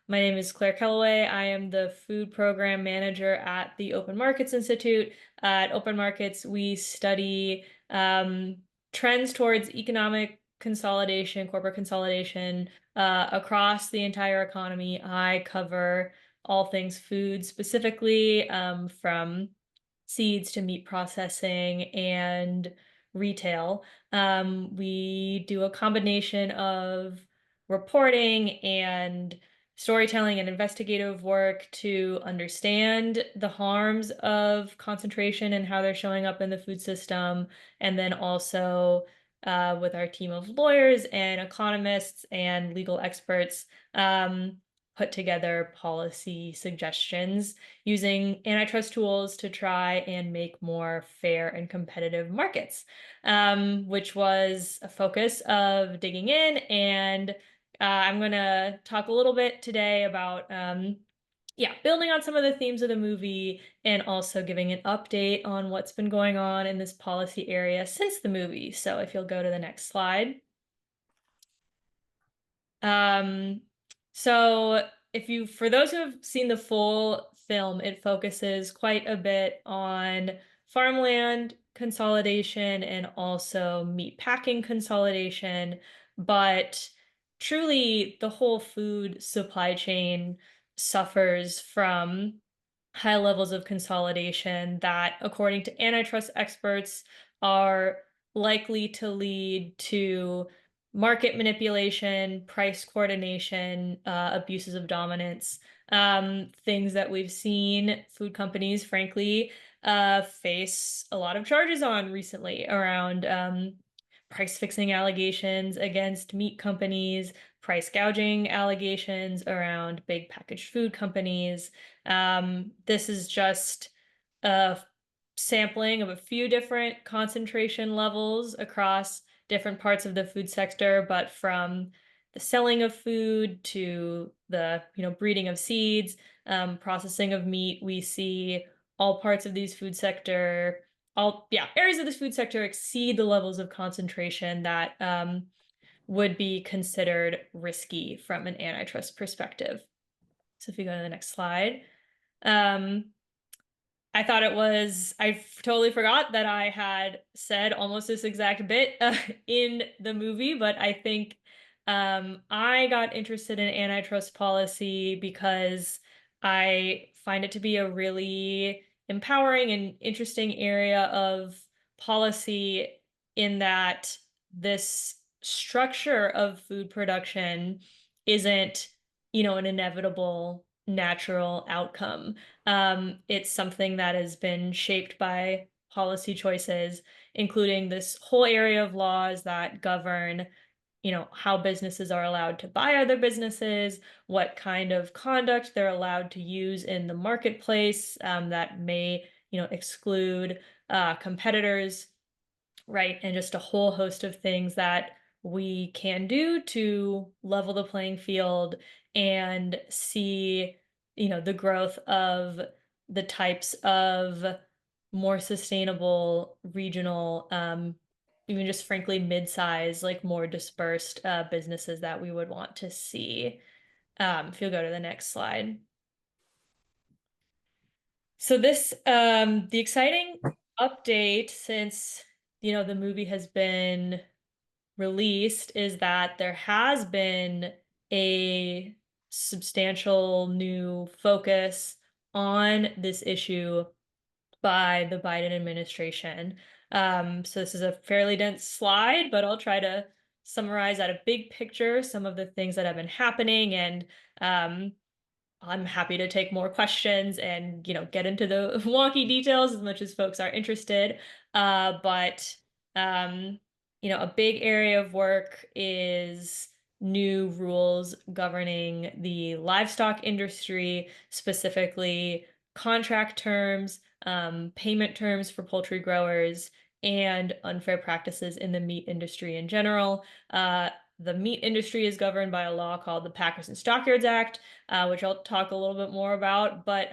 My name is Claire Kelloway. I am the food program manager at the Open Markets Institute. At Open Markets, we study trends towards economic consolidation, corporate consolidation across the entire economy. I cover all things food, specifically from seeds to meat processing and retail. We do a combination of reporting and storytelling and investigative work to understand the harms of concentration and how they're showing up in the food system, and then also with our team of lawyers and economists and legal experts, put together policy suggestions using antitrust tools to try and make more fair and competitive markets, which was a focus of digging in. And I'm going to talk a little bit today about, building on some of the themes of the movie and also giving an update on what's been going on in this policy area since the movie. So if you'll go to the next slide. Um, so for those who have seen the full film, it focuses quite a bit on farmland consolidation and also meat packing consolidation, but truly the whole food supply chain suffers from high levels of consolidation that, according to antitrust experts, are likely to lead to market manipulation, price coordination, abuses of dominance, things that we've seen food companies, frankly, face a lot of charges on recently around price fixing allegations against meat companies, price gouging allegations around big packaged food companies. This is just a sampling of a few different concentration levels across different parts of the food sector, but from the selling of food to the breeding of seeds, processing of meat, we see all parts of these food sector, areas of this food sector exceed the levels of concentration that would be considered risky from an antitrust perspective. So if you go to the next slide. I totally forgot that I had said almost this exact bit in the movie, but I think I got interested in antitrust policy because I find it to be a really empowering and interesting area of policy, in that this structure of food production isn't, an inevitable natural outcome. It's something that has been shaped by policy choices, including this whole area of laws that govern, how businesses are allowed to buy other businesses, what kind of conduct they're allowed to use in the marketplace, that may, exclude competitors, right? And just a whole host of things that we can do to level the playing field and see, the growth of the types of more sustainable regional, even just frankly mid-size, like more dispersed businesses that we would want to see. If you'll go to the next slide. So the exciting update since, the movie has been released is that there has been a substantial new focus on this issue by the Biden administration. So this is a fairly dense slide, but I'll try to summarize at a big picture some of the things that have been happening, and I'm happy to take more questions and, get into the wonky details as much as folks are interested. But a big area of work is new rules governing the livestock industry, specifically contract terms, payment terms for poultry growers, and unfair practices in the meat industry in general. The meat industry is governed by a law called the Packers and Stockyards Act, which I'll talk a little bit more about, but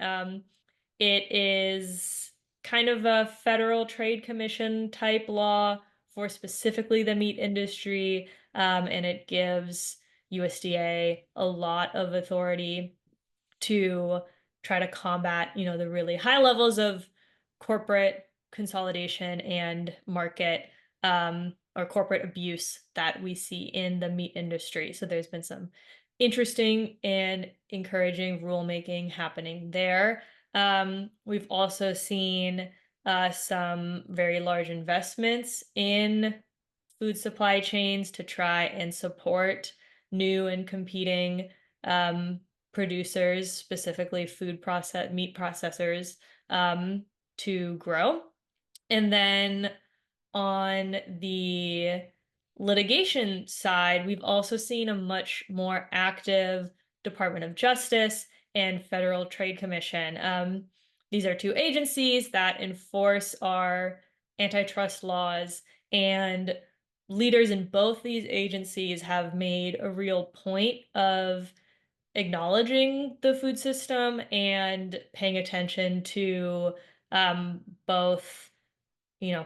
it is kind of a Federal Trade Commission type law for specifically the meat industry, and it gives, USDA a lot of authority to try to combat, the really high levels of corporate consolidation and market or corporate abuse that we see in the meat industry. So there's been some interesting and encouraging rulemaking happening there. We've also seen some very large investments in food supply chains to try and support new and competing um, producers, specifically meat processors, to grow. And then on the litigation side, we've also seen a much more active Department of Justice and Federal Trade Commission. These are two agencies that enforce our antitrust laws, and leaders in both these agencies have made a real point of acknowledging the food system and paying attention to both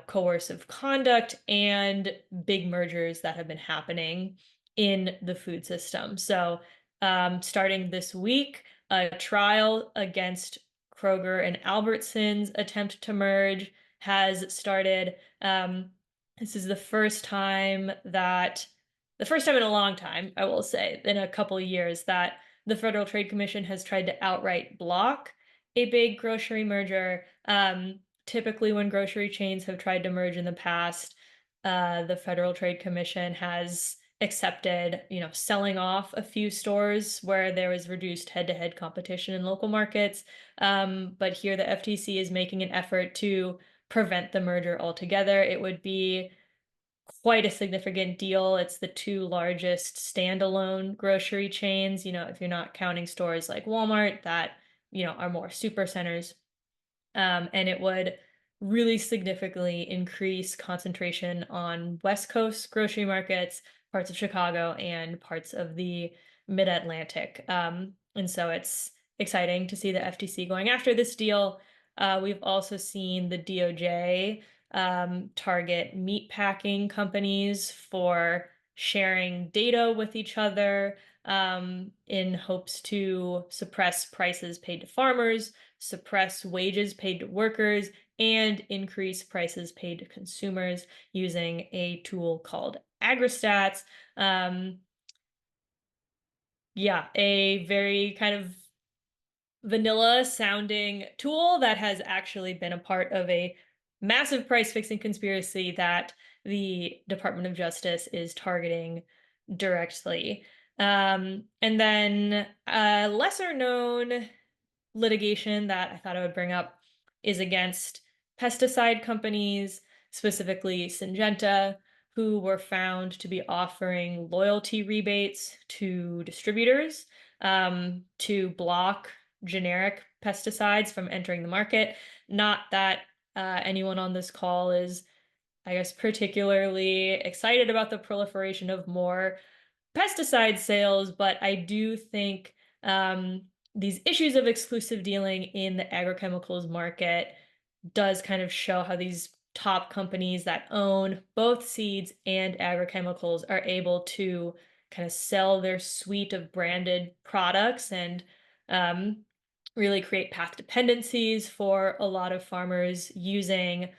coercive conduct and big mergers that have been happening in the food system. So starting this week, a trial against Kroger and Albertsons attempt to merge has started. This is the first time in a long time, I will say, in a couple of years, that the Federal Trade Commission has tried to outright block a big grocery merger. Typically, when grocery chains have tried to merge in the past, the Federal Trade Commission has accepted, selling off a few stores where there was reduced head-to-head competition in local markets. But here the FTC is making an effort to prevent the merger altogether. It would be quite a significant deal. It's the two largest standalone grocery chains, if you're not counting stores like Walmart that, are more super centers. And it would really significantly increase concentration on West Coast grocery markets, parts of Chicago, and parts of the Mid-Atlantic. And so it's exciting to see the FTC going after this deal. We've also seen the DOJ target meat packing companies for sharing data with each other in hopes to suppress prices paid to farmers, suppress wages paid to workers, and increase prices paid to consumers using a tool called AgriStats. Yeah, a very kind of vanilla sounding tool that has actually been a part of a massive price fixing conspiracy that the Department of Justice is targeting directly. And then a lesser known litigation that I thought I would bring up is against pesticide companies, specifically Syngenta, who were found to be offering loyalty rebates to distributors to block generic pesticides from entering the market. Not that anyone on this call is, I guess, particularly excited about the proliferation of more pesticide sales, but I do think these issues of exclusive dealing in the agrochemicals market does kind of show how these top companies that own both seeds and agrochemicals are able to kind of sell their suite of branded products and really create path dependencies for a lot of farmers using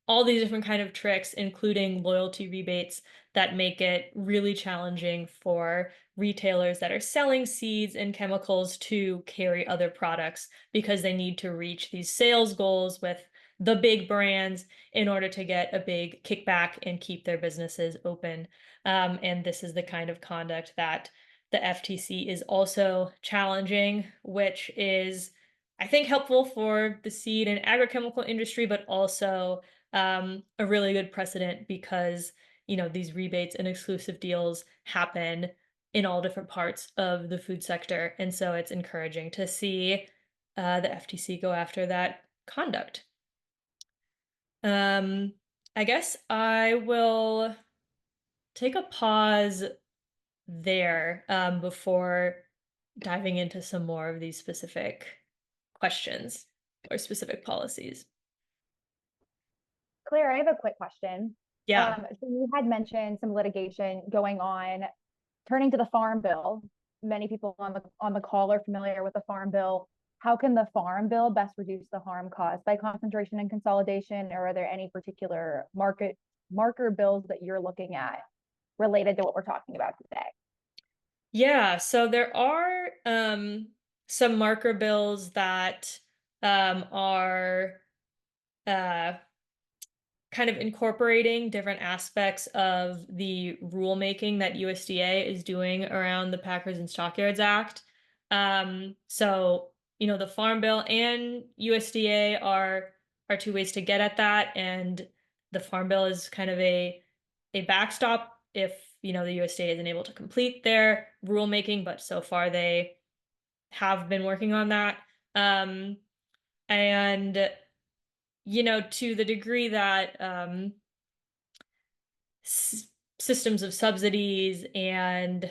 all these different kind of tricks, including loyalty rebates that make it really challenging for retailers that are selling seeds and chemicals to carry other products because they need to reach these sales goals with the big brands in order to get a big kickback and keep their businesses open. And this is the kind of conduct that the FTC is also challenging, which is, I think, helpful for the seed and agrochemical industry, but also a really good precedent because these rebates and exclusive deals happen in all different parts of the food sector, and so it's encouraging to see the FTC go after that conduct. I guess I will take a pause there before diving into some more of these specific questions or specific policies. Claire, I have a quick question. Yeah. So you had mentioned some litigation going on turning to the Farm Bill, many people on the call are familiar with the Farm Bill. How can the Farm Bill best reduce the harm caused by concentration and consolidation, or are there any particular marker bills that you're looking at related to what we're talking about today? Yeah, so there are some marker bills that are uh, kind of incorporating different aspects of the rulemaking that USDA is doing around the Packers and Stockyards Act. So, the Farm Bill and USDA are two ways to get at that, and the Farm Bill is kind of a backstop if, the USDA isn't able to complete their rulemaking, but so far they have been working on that. And to the degree that systems of subsidies and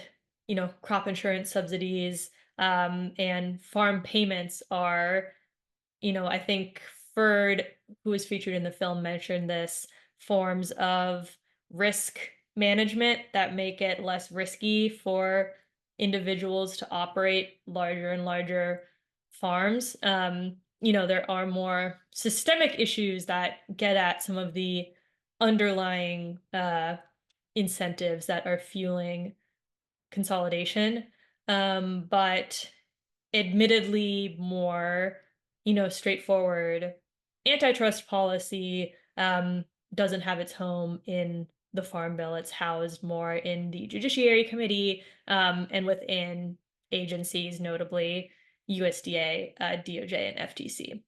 crop insurance subsidies and farm payments are, I think Ferd, who was featured in the film, mentioned this, forms of risk management that make it less risky for individuals to operate larger and larger farms. There are more systemic issues that get at some of the underlying incentives that are fueling consolidation. But admittedly more, straightforward antitrust policy doesn't have its home in the Farm Bill. It's housed more in the Judiciary Committee and within agencies, notably USDA, DOJ, and FTC.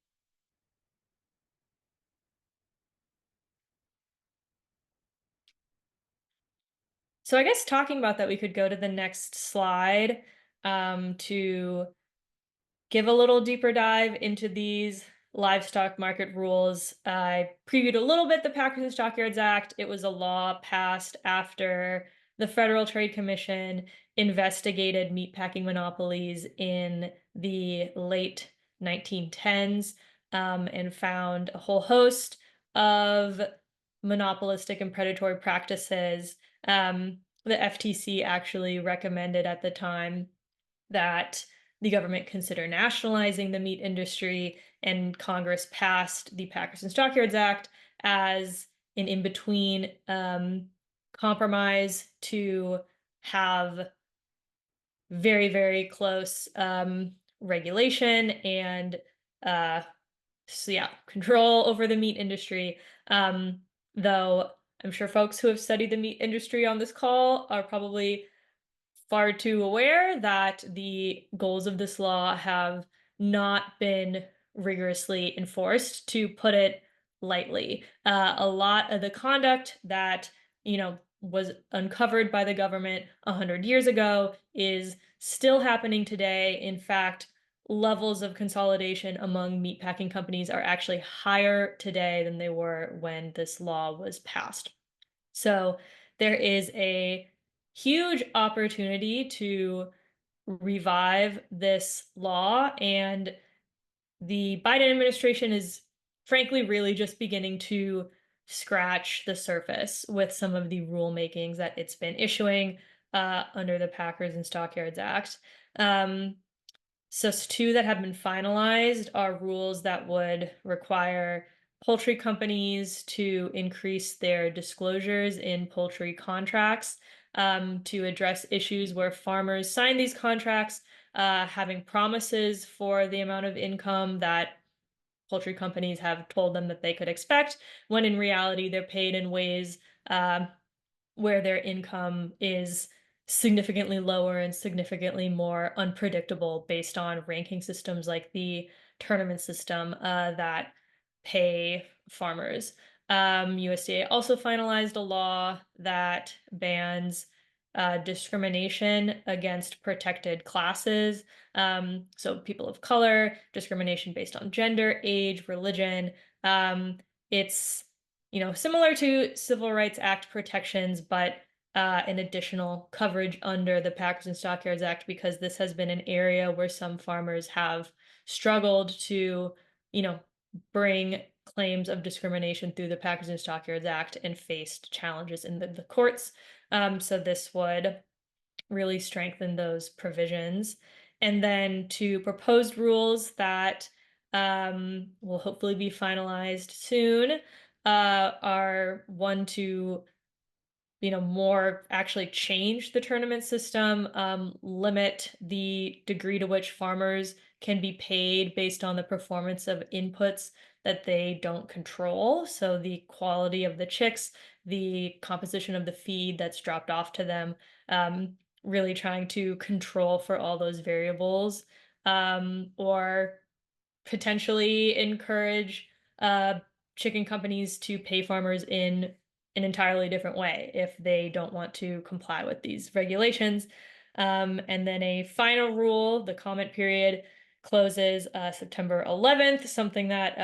So I guess talking about that, we could go to the next slide to give a little deeper dive into these livestock market rules. I previewed a little bit the Packers and Stockyards Act. It was a law passed after the Federal Trade Commission investigated meatpacking monopolies in the late 1910s and found a whole host of monopolistic and predatory practices. The FTC actually recommended at the time that the government consider nationalizing the meat industry, and Congress passed the Packers and Stockyards Act as an in-between compromise to have very, very close regulation and control over the meat industry. Though I'm sure folks who have studied the meat industry on this call are probably far too aware that the goals of this law have not been rigorously enforced, to put it lightly. A lot of the conduct that, was uncovered by the government 100 years ago is still happening today. In fact, levels of consolidation among meatpacking companies are actually higher today than they were when this law was passed. So there is a huge opportunity to revive this law, and the Biden administration is frankly really just beginning to scratch the surface with some of the rulemakings that it's been issuing under the Packers and Stockyards Act. So two that have been finalized are rules that would require poultry companies to increase their disclosures in poultry contracts to address issues where farmers sign these contracts having promises for the amount of income that poultry companies have told them that they could expect, when in reality they're paid in ways where their income is significantly lower and significantly more unpredictable based on ranking systems like the tournament system that pay farmers. USDA also finalized a law that bans discrimination against protected classes. So people of color, discrimination based on gender, age, religion. It's similar to Civil Rights Act protections, but an additional coverage under the Packers and Stockyards Act, because this has been an area where some farmers have struggled to, bring claims of discrimination through the Packers and Stockyards Act and faced challenges in the courts. So this would really strengthen those provisions. And then to proposed rules that will hopefully be finalized soon are one to more actually change the tournament system, limit the degree to which farmers can be paid based on the performance of inputs that they don't control. So the quality of the chicks, the composition of the feed that's dropped off to them, really trying to control for all those variables, or potentially encourage uh, chicken companies to pay farmers in an entirely different way if they don't want to comply with these regulations. And then a final rule, the comment period closes September 11th, something that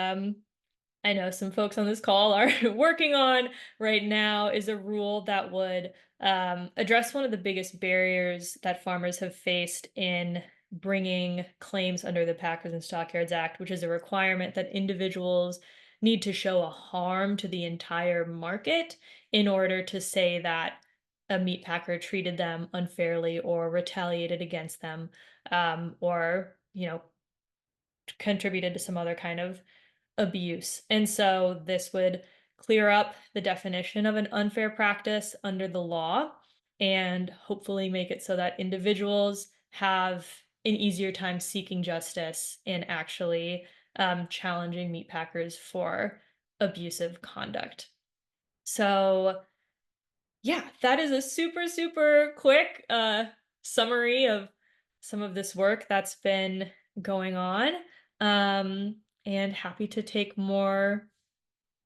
I know some folks on this call are working on right now, is a rule that would address one of the biggest barriers that farmers have faced in bringing claims under the Packers and Stockyards Act, which is a requirement that individuals need to show a harm to the entire market in order to say that a meat packer treated them unfairly or retaliated against them, or contributed to some other kind of abuse. And so this would clear up the definition of an unfair practice under the law and hopefully make it so that individuals have an easier time seeking justice and actually challenging meat packers for abusive conduct. So yeah, that is a super, super quick summary of some of this work that's been going on. And happy to take more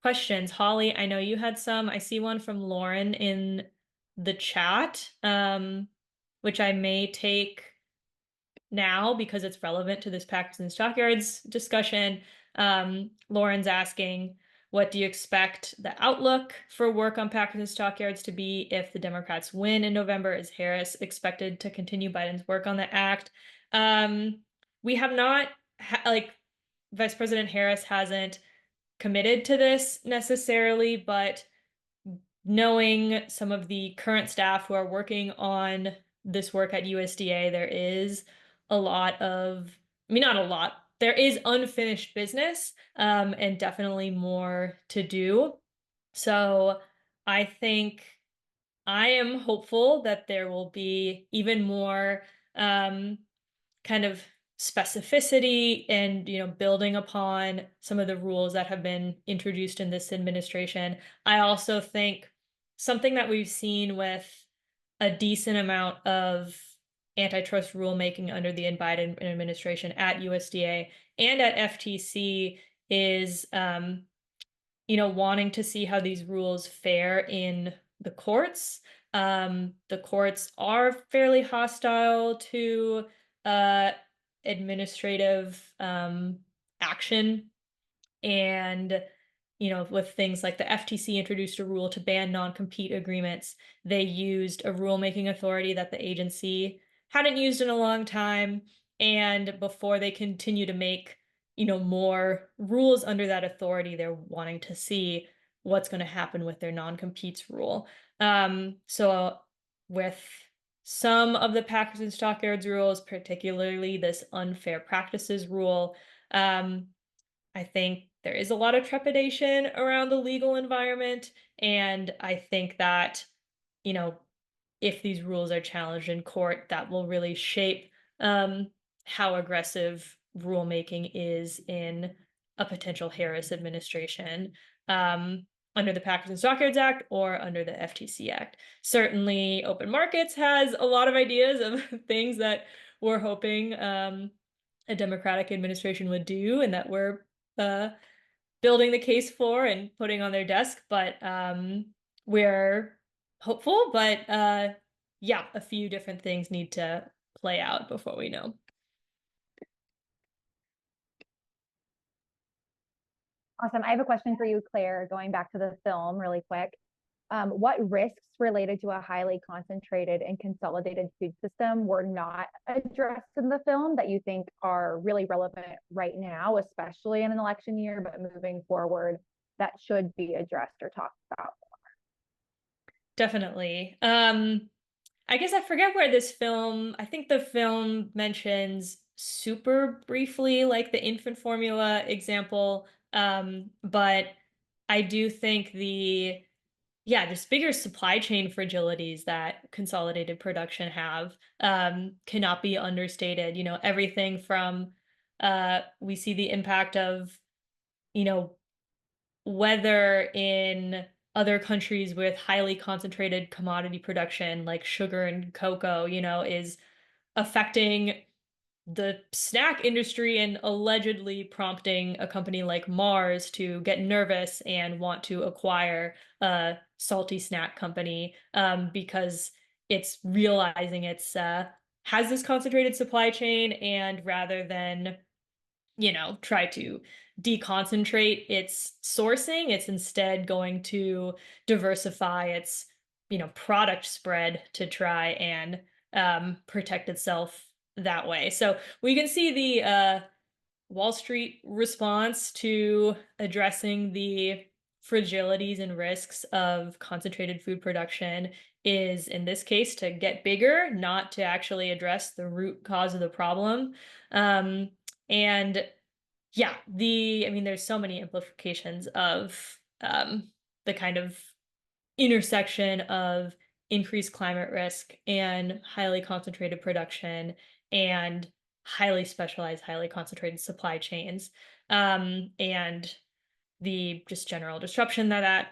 questions. Holly, I know you had some. I see one from Lauren in the chat, which I may take now because it's relevant to this Packers and Stockyards discussion. Lauren's asking, what do you expect the outlook for work on Packers and Stockyards to be if the Democrats win in November? Is Harris expected to continue Biden's work on the act? We have not, Vice President Harris hasn't committed to this necessarily, but knowing some of the current staff who are working on this work at USDA, there is a lot of, I mean, not a lot, there is unfinished business, and definitely more to do. So I think I am hopeful that there will be even more kind of specificity and building upon some of the rules that have been introduced in this administration. I also think something that we've seen with a decent amount of antitrust rulemaking under the Biden administration at USDA and at FTC is wanting to see how these rules fare in the courts. The courts are fairly hostile to administrative action. And, with things like the FTC introduced a rule to ban non-compete agreements, they used a rulemaking authority that the agency hadn't used in a long time. And before they continue to make, more rules under that authority, they're wanting to see what's going to happen with their non-competes rule. So with some of the Packers and Stockyards rules, particularly this unfair practices rule, I think there is a lot of trepidation around the legal environment. And I think that, if these rules are challenged in court, that will really shape how aggressive rulemaking is in a potential Harris administration, under the Packers and Stockyards Act or under the FTC Act. Certainly, Open Markets has a lot of ideas of things that we're hoping a Democratic administration would do and that we're building the case for and putting on their desk. But we're hopeful, but yeah, a few different things need to play out before we know. Awesome. I have a question for you, Claire, going back to the film really quick. What risks related to a highly concentrated and consolidated food system were not addressed in the film that you think are really relevant right now, especially in an election year, but moving forward, that should be addressed or talked about? Definitely. I guess I forget where this film, I think the film mentions super briefly, like the infant formula example. But I do think yeah, just bigger supply chain fragilities that consolidated production have cannot be understated. Everything from we see the impact of, you know, weather in other countries with highly concentrated commodity production, like sugar and cocoa, is affecting the snack industry and allegedly prompting a company like Mars to get nervous and want to acquire a salty snack company because it's realizing it's has this concentrated supply chain, and rather than try to deconcentrate its sourcing, it's instead going to diversify its product spread to try and protect itself that way. So we can see the Wall Street response to addressing the fragilities and risks of concentrated food production is, in this case, to get bigger, not to actually address the root cause of the problem. Um, and yeah, I mean, there's so many implications of the kind of intersection of increased climate risk and highly concentrated production and highly specialized, highly concentrated supply chains, and the just general disruption that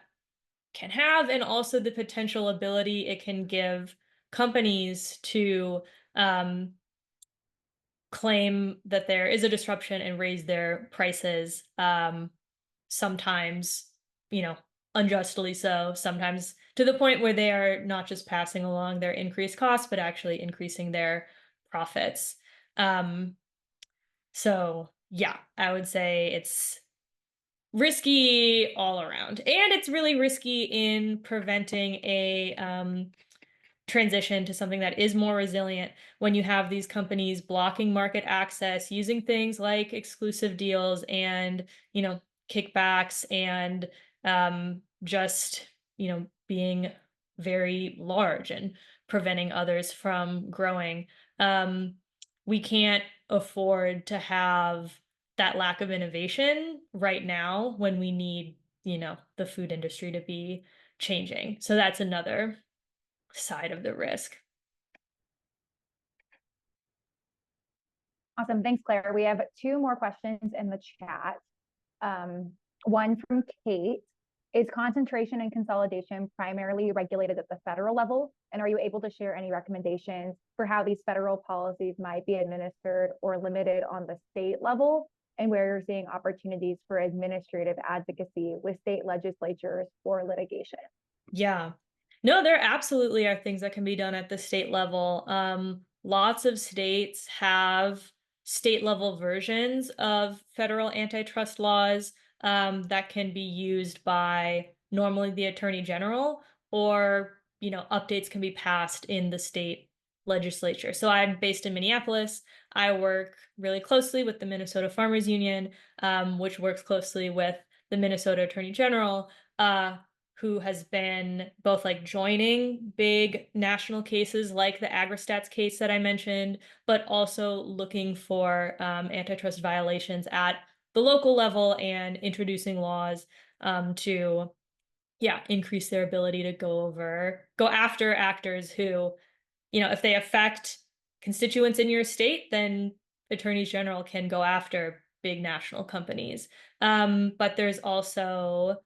can have, and also the potential ability it can give companies to um, claim that there is a disruption and raise their prices, sometimes, you know, unjustly so, sometimes to the point where they are not just passing along their increased costs, but actually increasing their profits. Um, so yeah, I would say it's risky all around. And it's really risky in preventing a transition to something that is more resilient when you have these companies blocking market access, using things like exclusive deals and, kickbacks, and just, being very large and preventing others from growing. Um, we can't afford to have that lack of innovation right now when we need, the food industry to be changing. So that's another side of the risk. Awesome. Thanks, Claire. We have two more questions in the chat. Um, one from Kate. Is concentration and consolidation primarily regulated at the federal level? And are you able to share any recommendations for how these federal policies might be administered or limited on the state level, and where you're seeing opportunities for administrative advocacy with state legislatures or litigation? Yeah. No, there absolutely are things that can be done at the state level. Lots of states have state level versions of federal antitrust laws that can be used by normally the attorney general, or, updates can be passed in the state legislature. So I'm based in Minneapolis. I work really closely with the Minnesota Farmers Union, which works closely with the Minnesota Attorney General. Who has been both like joining big national cases like the AgriStats case that I mentioned, but also looking for antitrust violations at the local level and introducing laws to, yeah, increase their ability to go after actors who, if they affect constituents in your state, then attorneys general can go after big national companies. But there's also,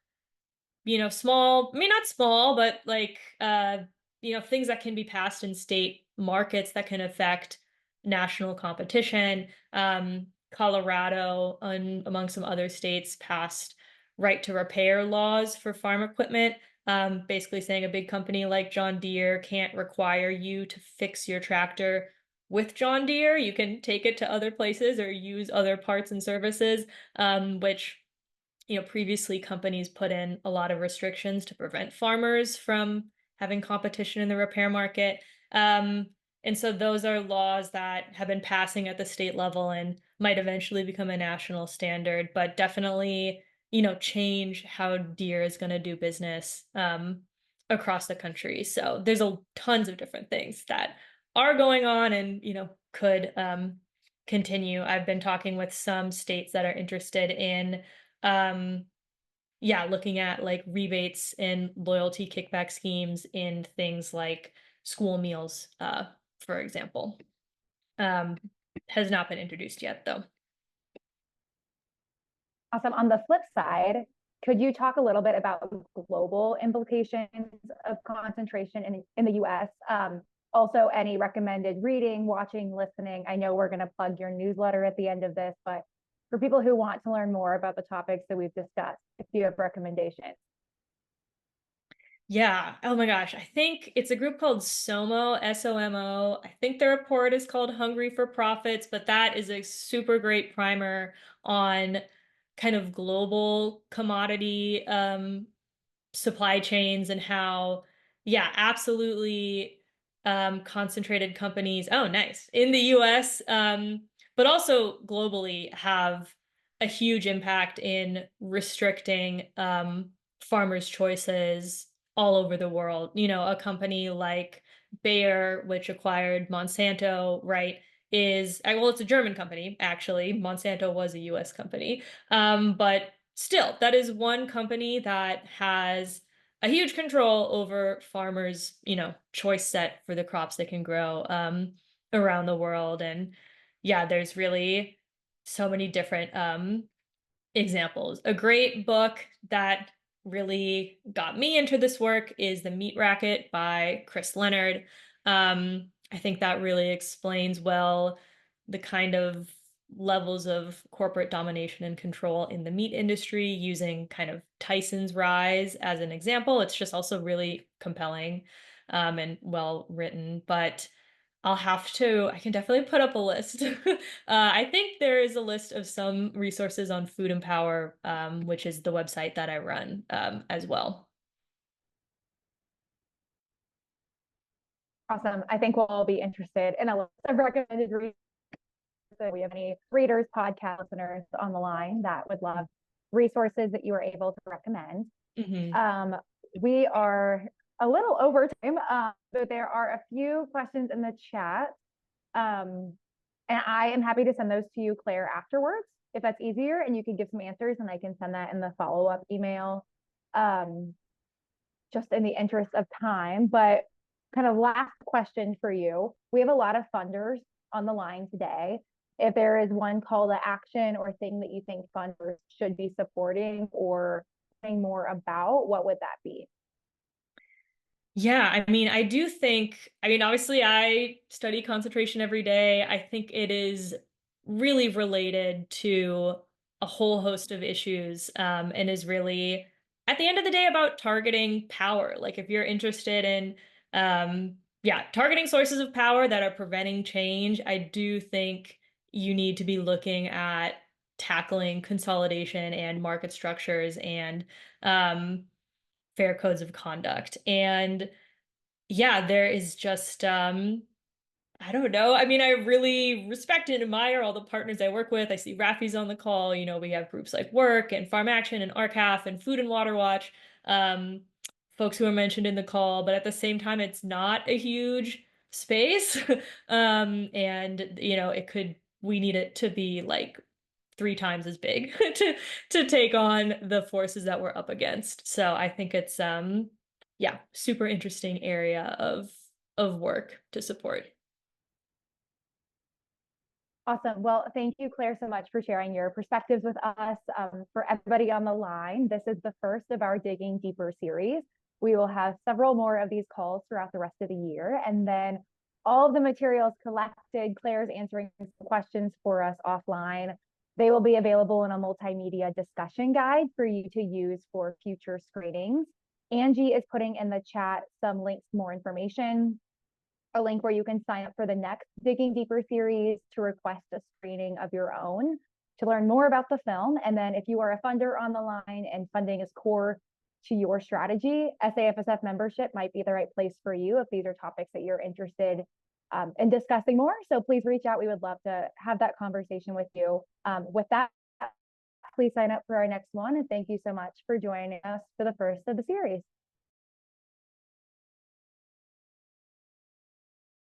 small, I mean, not small, but like, things that can be passed in state markets that can affect national competition. Colorado, among some other states, passed right to repair laws for farm equipment, basically saying a big company like John Deere can't require you to fix your tractor with John Deere. You can take it to other places or use other parts and services, which previously companies put in a lot of restrictions to prevent farmers from having competition in the repair market. And so those are laws that have been passing at the state level and might eventually become a national standard, but definitely, change how Deere is going to do business across the country. So there's a tons of different things that are going on and, could continue. I've been talking with some states that are interested in yeah, looking at like rebates and loyalty kickback schemes in things like school meals, for example. Um, has not been introduced yet, though. Awesome. On the flip side, could you talk a little bit about global implications of concentration in the US? Also, any recommended reading, watching, listening? I know we're going to plug your newsletter at the end of this, but for people who want to learn more about the topics that we've discussed, if you have recommendations. Yeah. Oh my gosh. I think it's a group called SOMO, SOMO. I think their report is called Hungry for Profits, but that is a super great primer on kind of global commodity supply chains and how, yeah, absolutely concentrated companies, oh, nice, in the US, but also globally have a huge impact in restricting farmers' choices all over the world. A company like Bayer, which acquired Monsanto, right, well, it's a German company, actually. Monsanto was a US company. But still, that is one company that has a huge control over farmers, choice set for the crops they can grow around the world. And yeah, there's really so many different examples. A great book that really got me into this work is The Meat Racket by Chris Leonard. I think that really explains well the kind of levels of corporate domination and control in the meat industry using kind of Tyson's rise as an example. It's just also really compelling and well written. But I can definitely put up a list. I think there is a list of some resources on Food and Power, which is the website that I run as well. Awesome. I think we'll all be interested in a list of recommended readers. If we have any readers, podcast listeners on the line that would love resources that you are able to recommend. Hmm. We are a little over time, but there are a few questions in the chat. And I am happy to send those to you, Claire, afterwards, if that's easier, and you can give some answers and I can send that in the follow-up email, just in the interest of time. But kind of last question for you. We have a lot of funders on the line today. If there is one call to action or thing that you think funders should be supporting or saying more about, what would that be? Yeah, obviously I study concentration every day. I think it is really related to a whole host of issues, and is really, at the end of the day, about targeting power. Like if you're interested in, yeah, targeting sources of power that are preventing change, I do think you need to be looking at tackling consolidation and market structures and fair codes of conduct. And yeah, there is just I don't know. I really respect and admire all the partners I work with. I see Rafi's on the call. We have groups like Work and Farm Action and RCAF and Food and Water Watch, um, folks who are mentioned in the call, but at the same time, it's not a huge space. And we need it to be like 3 times as big to take on the forces that we're up against. So I think it's yeah, super interesting area of work to support. Awesome. Well, thank you, Claire, so much for sharing your perspectives with us. For everybody on the line, this is the first of our Digging Deeper series. We will have several more of these calls throughout the rest of the year. And then all of the materials collected, Claire's answering questions for us offline. They will be available in a multimedia discussion guide for you to use for future screenings. Angie is putting in the chat some links to more information, a link where you can sign up for the next Digging Deeper series to request a screening of your own to learn more about the film. And then if you are a funder on the line and funding is core to your strategy, SAFSF membership might be the right place for you if these are topics that you're interested in discussing more. So please reach out. We would love to have that conversation with you. With that, please sign up for our next one. And thank you so much for joining us for the first of the series.